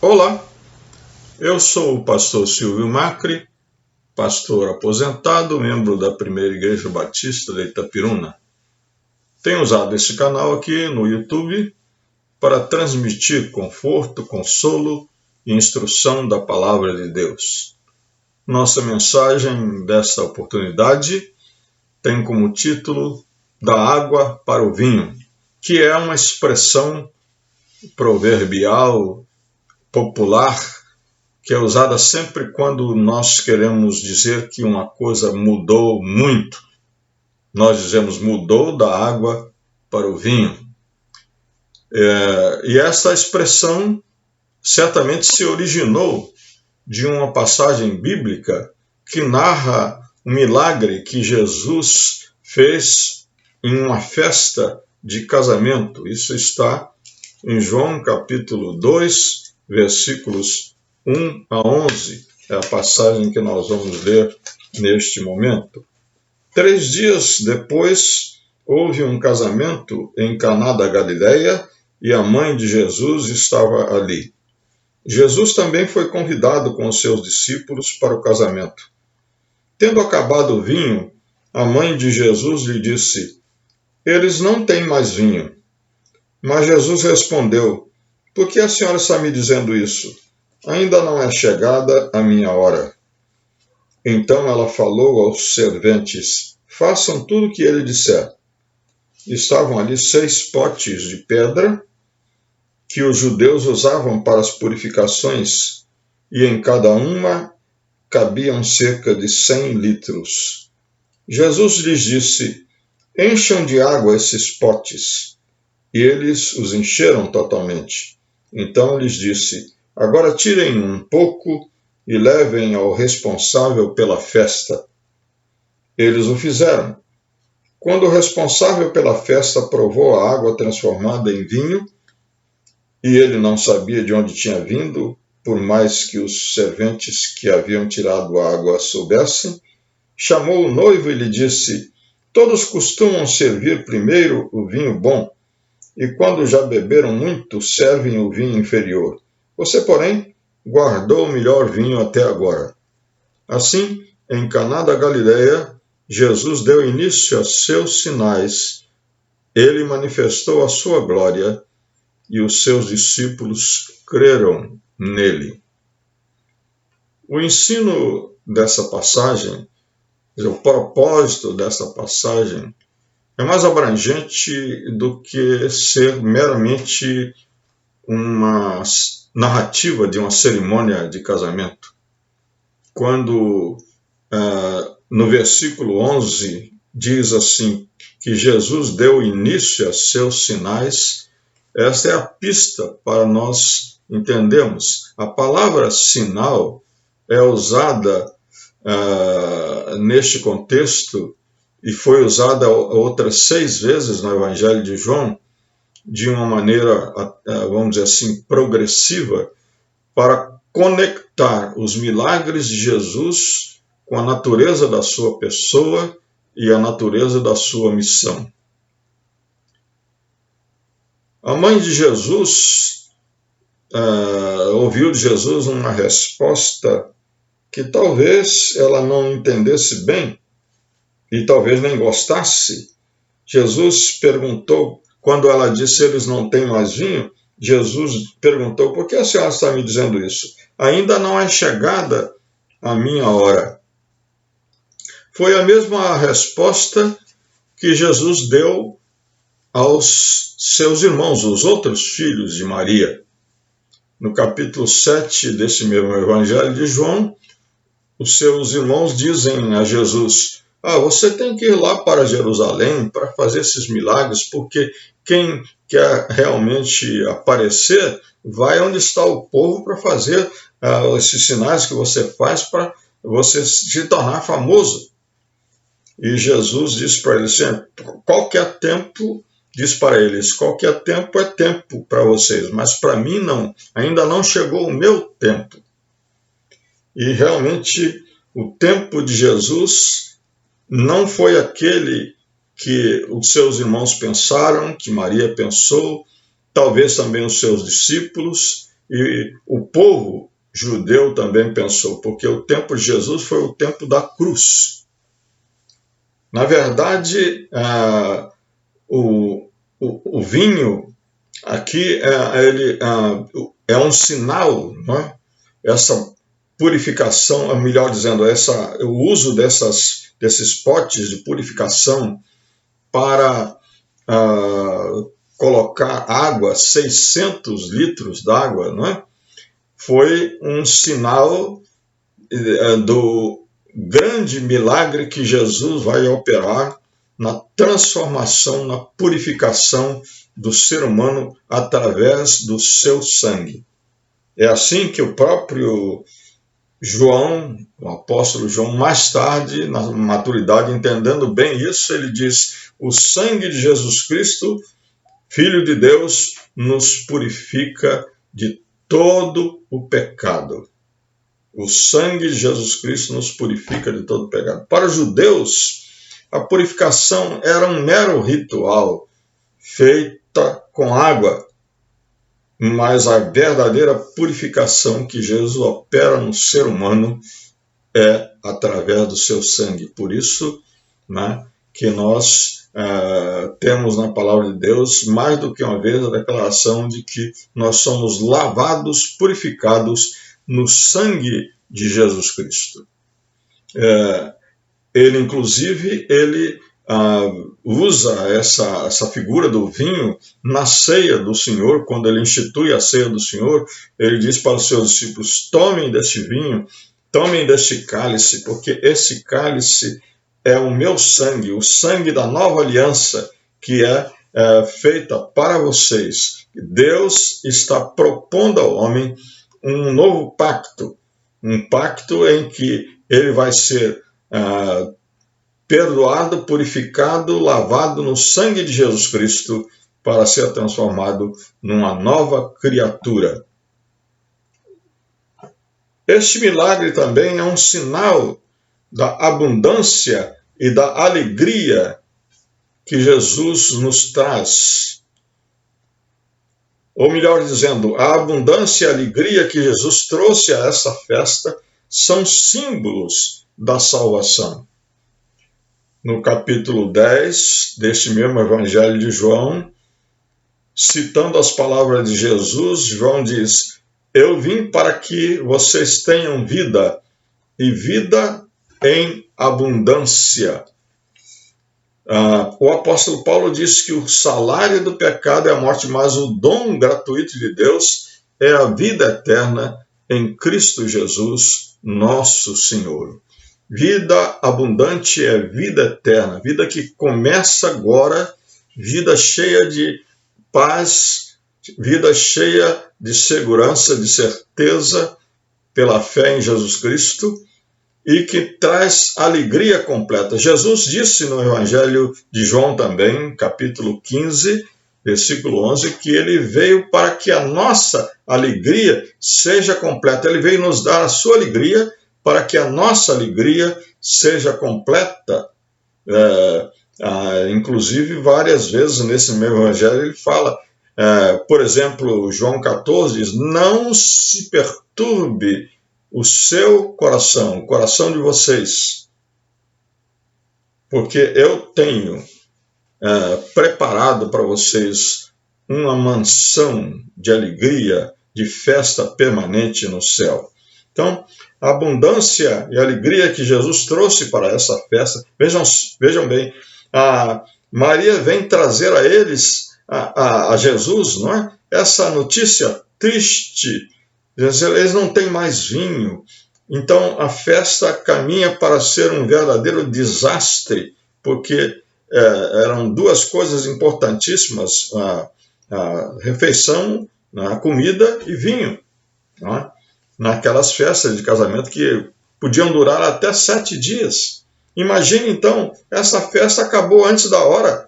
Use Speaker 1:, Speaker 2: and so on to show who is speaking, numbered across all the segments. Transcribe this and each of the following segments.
Speaker 1: Olá, eu sou o pastor Silvio Macri, pastor aposentado, membro da Primeira Igreja Batista de Itapiruna. Tenho usado esse canal aqui no YouTube para transmitir conforto, consolo e instrução da Palavra de Deus. Nossa mensagem desta oportunidade tem como título Da Água para o Vinho, que é uma expressão proverbial popular que é usada sempre quando nós queremos dizer que uma coisa mudou muito. Nós dizemos mudou da água para o vinho. E essa expressão certamente se originou de uma passagem bíblica que narra um milagre que Jesus fez em uma festa de casamento. Isso está em João capítulo 2, versículos 1 a 11, é a passagem que nós vamos ler neste momento. 3 dias depois, houve um casamento em Caná da Galileia e a mãe de Jesus estava ali. Jesus também foi convidado com os seus discípulos para o casamento. Tendo acabado o vinho, a mãe de Jesus lhe disse: "Eles não têm mais vinho." Mas Jesus respondeu: "Por que a senhora está me dizendo isso? Ainda não é chegada a minha hora." Então ela falou aos serventes: "Façam tudo o que ele disser." Estavam ali 6 potes de pedra que os judeus usavam para as purificações, e em cada uma cabiam cerca de 100 litros. Jesus lhes disse: "Encham de água esses potes." E eles os encheram totalmente. Então lhes disse: "Agora tirem um pouco e levem ao responsável pela festa." Eles o fizeram. Quando o responsável pela festa provou a água transformada em vinho, e ele não sabia de onde tinha vindo, por mais que os serventes que haviam tirado a água soubessem, chamou o noivo e lhe disse: "Todos costumam servir primeiro o vinho bom, e quando já beberam muito, servem o vinho inferior. Você, porém, guardou o melhor vinho até agora." Assim, em Caná da Galileia, Jesus deu início a seus sinais. Ele manifestou a sua glória e os seus discípulos creram nele. O ensino dessa passagem, o propósito dessa passagem, é mais abrangente do que ser meramente uma narrativa de uma cerimônia de casamento. Quando no versículo 11 diz assim, que Jesus deu início a seus sinais, esta é a pista para nós entendermos. A palavra sinal é usada neste contexto e foi usada outras 6 vezes no Evangelho de João, de uma maneira, vamos dizer assim, progressiva, para conectar os milagres de Jesus com a natureza da sua pessoa e a natureza da sua missão. A mãe de Jesus ouviu de Jesus uma resposta que talvez ela não entendesse bem e talvez nem gostasse. Jesus perguntou, quando ela disse: "Eles não têm mais vinho", Jesus perguntou: "Por que a senhora está me dizendo isso? Ainda não é chegada a minha hora." Foi a mesma resposta que Jesus deu aos seus irmãos, os outros filhos de Maria. No capítulo 7 desse mesmo Evangelho de João, os seus irmãos dizem a Jesus: "Você tem que ir lá para Jerusalém para fazer esses milagres, porque quem quer realmente aparecer vai onde está o povo para fazer esses sinais que você faz para você se tornar famoso." E Jesus diz para eles: "Qualquer tempo", diz para eles, "qualquer tempo é tempo para vocês, mas para mim não, ainda não chegou o meu tempo." E realmente o tempo de Jesus não foi aquele que os seus irmãos pensaram, que Maria pensou, talvez também os seus discípulos, e o povo judeu também pensou, porque o tempo de Jesus foi o tempo da cruz. Na verdade, o vinho aqui ele é um sinal, não é? Essa purificação, melhor dizendo, o uso desses potes de purificação para colocar água, 600 litros d'água, não é? Foi um sinal do grande milagre que Jesus vai operar na transformação, na purificação do ser humano através do seu sangue. É assim que o próprio João, o apóstolo João, mais tarde, na maturidade, entendendo bem isso, ele diz: o sangue de Jesus Cristo, Filho de Deus, nos purifica de todo o pecado. O sangue de Jesus Cristo nos purifica de todo o pecado. Para os judeus, a purificação era um mero ritual feita com água, mas a verdadeira purificação que Jesus opera no ser humano é através do seu sangue. Por isso, né, que nós temos na palavra de Deus, mais do que uma vez, a declaração de que nós somos lavados, purificados no sangue de Jesus Cristo. Ele, inclusive, usa essa figura do vinho na ceia do Senhor. Quando ele institui a ceia do Senhor, ele diz para os seus discípulos: tomem deste vinho, tomem deste cálice, porque esse cálice é o meu sangue, o sangue da nova aliança que é feita para vocês. Deus está propondo ao homem um novo pacto, um pacto em que ele vai ser perdoado, purificado, lavado no sangue de Jesus Cristo para ser transformado numa nova criatura. Este milagre também é um sinal da abundância e da alegria que Jesus nos traz. Ou melhor dizendo, a abundância e a alegria que Jesus trouxe a essa festa são símbolos da salvação. No capítulo 10 deste mesmo Evangelho de João, citando as palavras de Jesus, João diz: eu vim para que vocês tenham vida, e vida em abundância. O apóstolo Paulo diz que o salário do pecado é a morte, mas o dom gratuito de Deus é a vida eterna em Cristo Jesus, nosso Senhor. Vida abundante é vida eterna, vida que começa agora, vida cheia de paz, vida cheia de segurança, de certeza pela fé em Jesus Cristo e que traz alegria completa. Jesus disse no Evangelho de João também, capítulo 15, versículo 11, que ele veio para que a nossa alegria seja completa. Ele veio nos dar a sua alegria para que a nossa alegria seja completa. Inclusive, várias vezes nesse mesmo Evangelho ele fala, por exemplo, João 14 diz: não se perturbe o seu coração, o coração de vocês, porque eu tenho preparado para vocês uma mansão de alegria, de festa permanente no céu. Então, a abundância e a alegria que Jesus trouxe para essa festa, vejam bem, Maria vem trazer a eles, a Jesus, não é? Essa notícia triste. Eles não têm mais vinho. Então, a festa caminha para ser um verdadeiro desastre, porque eram duas coisas importantíssimas, a refeição, a comida e vinho, não é? Naquelas festas de casamento que podiam durar até 7 dias. Imagine, então, essa festa acabou antes da hora,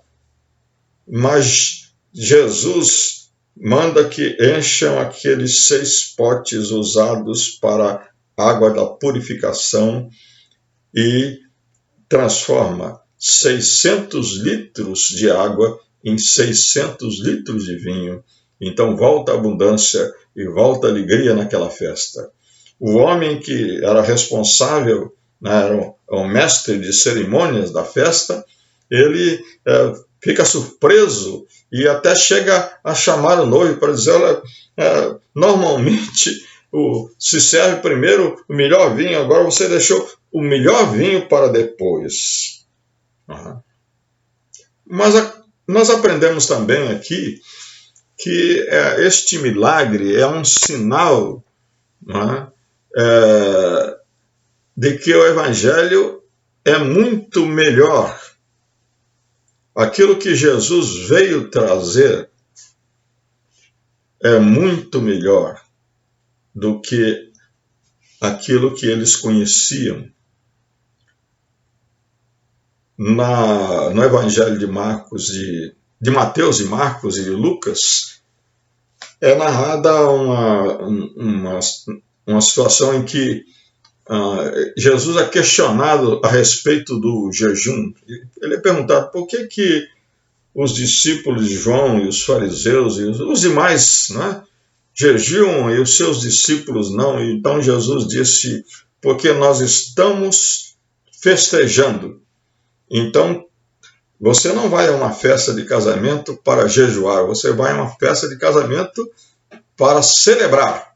Speaker 1: mas Jesus manda que encham aqueles 6 potes usados para água da purificação e transforma 600 litros de água em 600 litros de vinho. Então volta a abundância e volta a alegria naquela festa. O homem que era responsável, né, era o mestre de cerimônias da festa, ele fica surpreso e até chega a chamar o noivo para dizer, olha, normalmente se serve primeiro o melhor vinho, agora você deixou o melhor vinho para depois. Mas nós aprendemos também aqui que este milagre é um sinal, de que o Evangelho é muito melhor. Aquilo que Jesus veio trazer é muito melhor do que aquilo que eles conheciam. No Evangelho de Marcos, de Mateus e Marcos e Lucas, é narrada uma situação em que Jesus é questionado a respeito do jejum. Ele é perguntado por que os discípulos de João e os fariseus e os demais, né, jejuam e os seus discípulos não. Então Jesus disse, porque nós estamos festejando. Então, você não vai a uma festa de casamento para jejuar, você vai a uma festa de casamento para celebrar.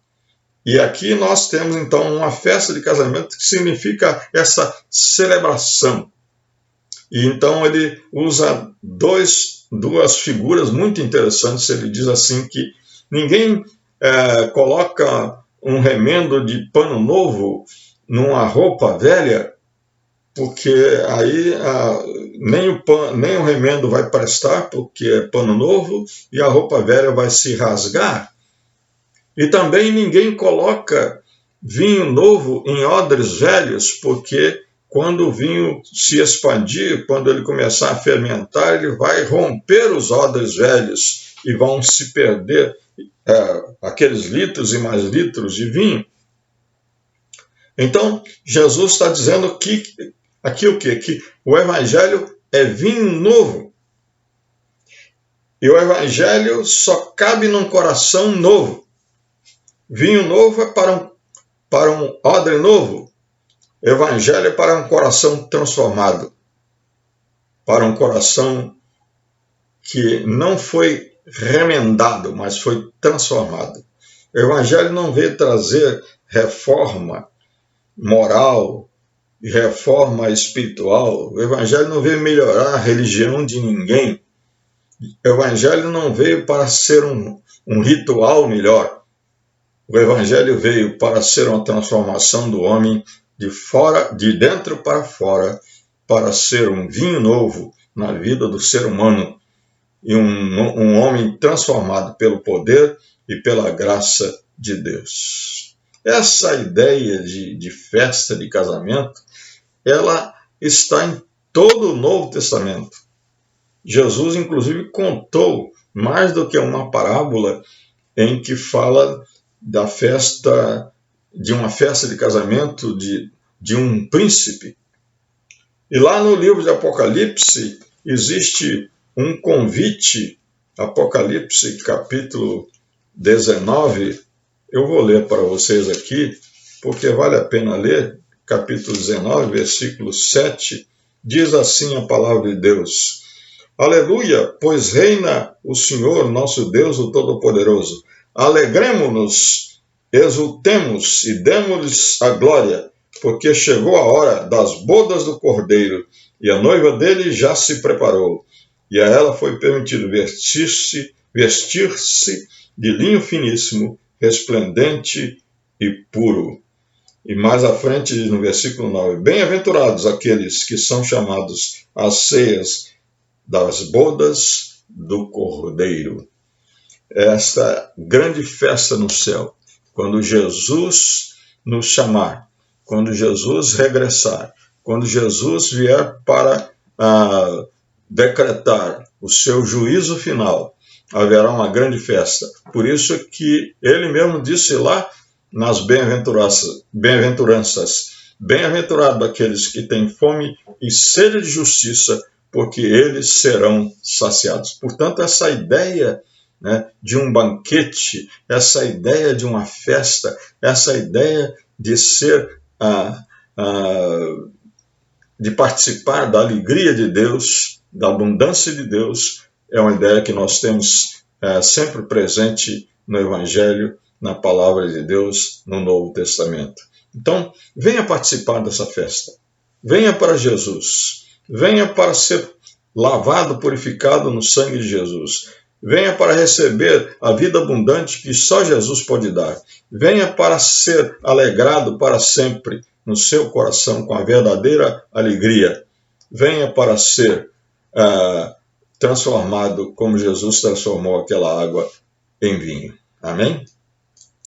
Speaker 1: E aqui nós temos, então, uma festa de casamento que significa essa celebração. E então ele usa duas figuras muito interessantes. Ele diz assim que ninguém coloca um remendo de pano novo numa roupa velha, porque aí nem o remendo vai prestar, porque é pano novo, e a roupa velha vai se rasgar. E também ninguém coloca vinho novo em odres velhos, porque quando o vinho se expandir, quando ele começar a fermentar, ele vai romper os odres velhos e vão se perder aqueles litros e mais litros de vinho. Então, Jesus está dizendo que aqui o quê? Que o Evangelho é vinho novo. E o Evangelho só cabe num coração novo. Vinho novo é para um odre novo. Evangelho é para um coração transformado. Para um coração que não foi remendado, mas foi transformado. O Evangelho não veio trazer reforma moral e reforma espiritual. O Evangelho não veio melhorar a religião de ninguém. O Evangelho não veio para ser um ritual melhor. O Evangelho veio para ser uma transformação do homem de dentro para fora, para ser um vinho novo na vida do ser humano e um homem transformado pelo poder e pela graça de Deus. Essa ideia de festa de casamento, ela está em todo o Novo Testamento. Jesus, inclusive, contou mais do que uma parábola em que fala da festa, de uma festa de casamento de um príncipe. E lá no livro de Apocalipse existe um convite, Apocalipse capítulo 19, eu vou ler para vocês aqui, porque vale a pena ler, capítulo 19, versículo 7, diz assim a palavra de Deus: Aleluia, pois reina o Senhor, nosso Deus, o Todo-Poderoso. Alegremo-nos, exultemos e demos-lhes a glória, porque chegou a hora das bodas do Cordeiro, e a noiva dele já se preparou. E a ela foi permitido vestir-se de linho finíssimo, resplendente e puro. E mais à frente, no versículo 9, bem-aventurados aqueles que são chamados às ceias das bodas do Cordeiro. Esta grande festa no céu, quando Jesus nos chamar, quando Jesus regressar, quando Jesus vier para decretar o seu juízo final, haverá uma grande festa. Por isso que ele mesmo disse lá nas bem-aventuranças, bem-aventurados aqueles que têm fome e sede de justiça, porque eles serão saciados. Portanto, essa ideia né, de um banquete, essa ideia de uma festa, essa ideia de ser de participar da alegria de Deus, da abundância de Deus, é uma ideia que nós temos sempre presente no Evangelho, na Palavra de Deus, no Novo Testamento. Então, venha participar dessa festa. Venha para Jesus. Venha para ser lavado, purificado no sangue de Jesus. Venha para receber a vida abundante que só Jesus pode dar. Venha para ser alegrado para sempre no seu coração com a verdadeira alegria. Venha para ser transformado como Jesus transformou aquela água em vinho. Amém?